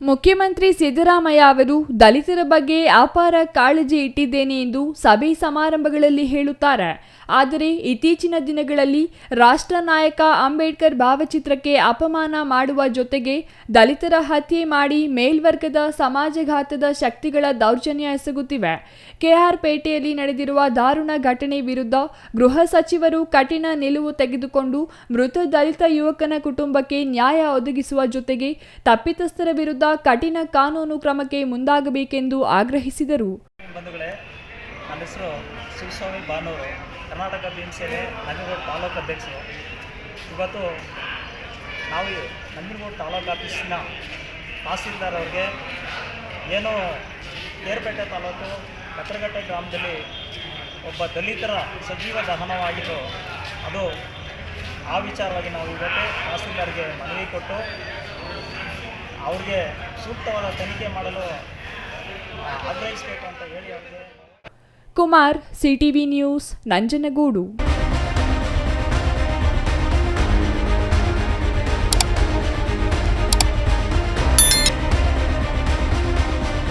ಮುಖ್ಯಮಂತ್ರಿ ಸಿದ್ದರಾಮಯ್ಯ ಅವರು ದಲಿತರ ಬಗ್ಗೆ ಅಪಾರ ಕಾಳಜಿ ಇಟ್ಟಿದ್ದೇನೆ ಎಂದು ಸಭೆ ಸಮಾರಂಭಗಳಲ್ಲಿ ಹೇಳುತ್ತಾರೆ. ಆದರೆ ಇತ್ತೀಚಿನ ದಿನಗಳಲ್ಲಿ ರಾಷ್ಟ್ರ ನಾಯಕ ಅಂಬೇಡ್ಕರ್ ಭಾವಚಿತ್ರಕ್ಕೆ ಅಪಮಾನ ಮಾಡುವ ಜೊತೆಗೆ ದಲಿತರ ಹತ್ಯೆ ಮಾಡಿ ಮೇಲ್ವರ್ಗದ ಸಮಾಜಘಾತದ ಶಕ್ತಿಗಳ ದೌರ್ಜನ್ಯ ಎಸಗುತ್ತಿವೆ. ಕೆಆರ್ ಪೇಟೆಯಲ್ಲಿ ನಡೆದಿರುವ ದಾರುಣ ಘಟನೆ ವಿರುದ್ಧ ಗೃಹ ಸಚಿವರು ಕಠಿಣ ನಿಲುವು ತೆಗೆದುಕೊಂಡು ಮೃತ ದಲಿತ ಯುವಕನ ಕುಟುಂಬಕ್ಕೆ ನ್ಯಾಯ ಒದಗಿಸುವ ಜೊತೆಗೆ ತಪ್ಪಿತಸ್ಥರ ವಿರುದ್ಧ ಕಠಿಣ ಕಾನೂನು ಕ್ರಮಕ್ಕೆ ಮುಂದಾಗಬೇಕೆಂದು ಆಗ್ರಹಿಸಿದರು. ನನ್ನ ಹೆಸರು ಶಿವಸ್ವಾಮಿ ಬಾನೂರು, ಕರ್ನಾಟಕ ಭೀಮಸೇನೆ ನಂಜನಗೂಡು ತಾಲೂಕು ಅಧ್ಯಕ್ಷರು. ಇವತ್ತು ನಾವು ನಂಜನಗೂಡು ತಾಲೂಕು ಆಫೀಸಿನ ತಹಸೀಲ್ದಾರ್ ಅವ್ರಿಗೆ ಏನೋ ಕೇರ್ಪೇಟೆ ತಾಲೂಕು ಕತ್ತರಗಟ್ಟೆ ಗ್ರಾಮದಲ್ಲಿ ಒಬ್ಬ ದಲಿತರ ಸಜೀವ ದಹನವಾಗಿತ್ತು. ಅದು ಆ ವಿಚಾರವಾಗಿ ನಾವು ಇವತ್ತು ತಹಸೀಲ್ದಾರ್ಗೆ ಮನವಿ ಕೊಟ್ಟು ಅವ್ರಿಗೆ ಸೂಕ್ತವಾದ ತನಿಖೆ ಮಾಡಲು ಆಗ್ರಹಿಸಬೇಕು ಅಂತ ಹೇಳಿ ಅವ್ರಿಗೆ. Kumar, CTV news, Nanjangud.